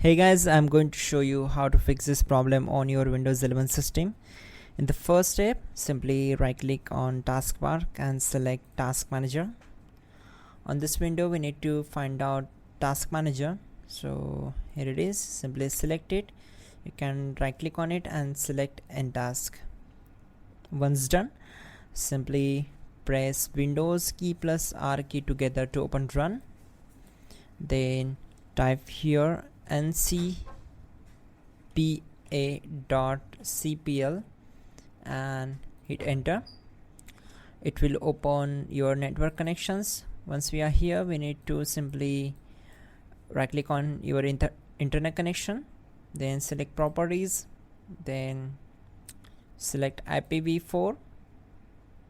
Hey guys, I'm going to show you how to fix this problem on your Windows 11 system. In the first step, simply right click on taskbar and select task manager. On this window we need to find out task manager. So here it is, simply select it. You can right click on it and select end task. Once done, simply press Windows key plus R key together to open run. Then type here ncpa.cpl and hit enter. It will open your network connections. Once we are here, we need to simply right click on your internet connection, then select properties, then select IPv4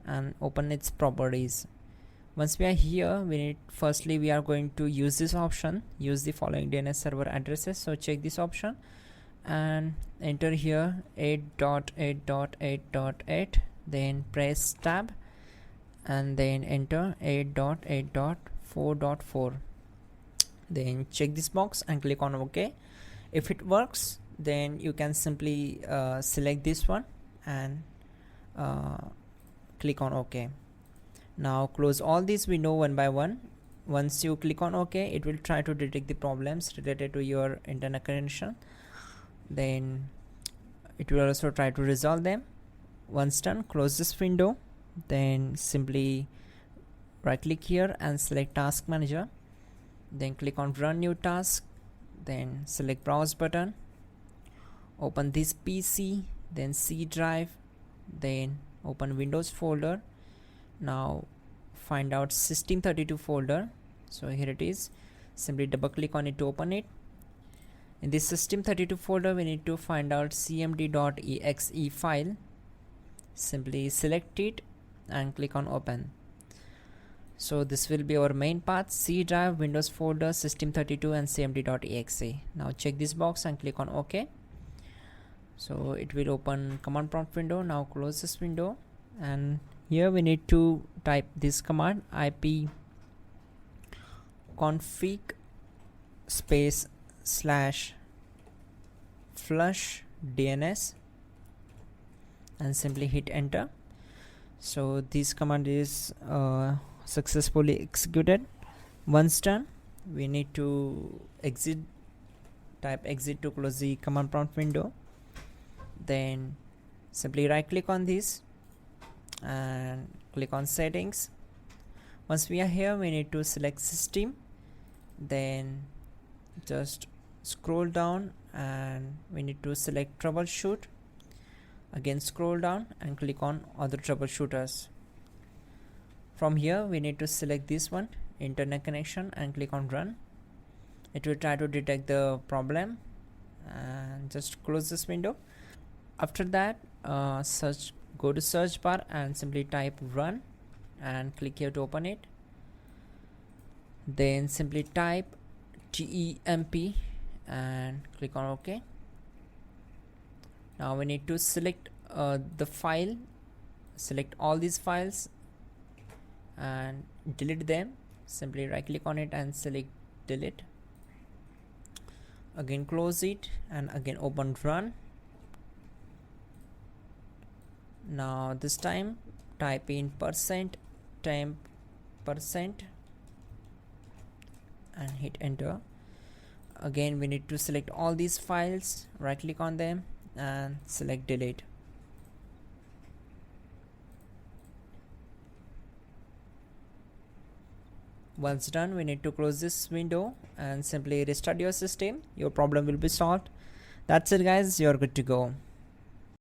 and open its properties. Once we are here, we are going to use this option, use the following DNS server addresses. So check this option and enter here 8.8.8.8, then press tab and then enter 8.8.4.4. then check this box and click on OK. If it works, then you can simply select this one and click on OK. Now close all these windows one by one. Once you click on OK, it will try to detect the problems related to your internet connection. Then it will also try to resolve them. Once done, close this window. Then simply right click here and select task manager. Then click on run new task. Then select browse button. Open this PC, then C drive, then open Windows folder. Now find out system32 folder. So here it is, simply double click on it to open it. In this system32 folder we need to find out cmd.exe file. Simply select it and click on open. So this will be our main path: C drive, Windows folder, system32 and cmd.exe. Now check this box and click on OK. So it will open command prompt window. Now close this window and here we need to type this command: ip config space / flush DNS and simply hit enter. So this command is successfully executed. Once done, we need to exit, type exit to close the command prompt window. Then simply right click on this and click on settings. Once we are here, we need to select system, then just scroll down and we need to select troubleshoot. Again scroll down and click on other troubleshooters. From here we need to select this one, internet connection, and click on run. It will try to detect the problem and just close this window. After that, go to search bar and simply type run and click here to open it. Then simply type temp and click on OK. Now we need to select the file, select all these files and delete them. Simply right click on it and select delete. Again close it and again open run. Now this time type in %temp% and hit enter. Again we need to select all these files, right click on them and select delete. Once done, we need to close this window and simply restart your system. Your problem will be solved. That's it guys, you're good to go.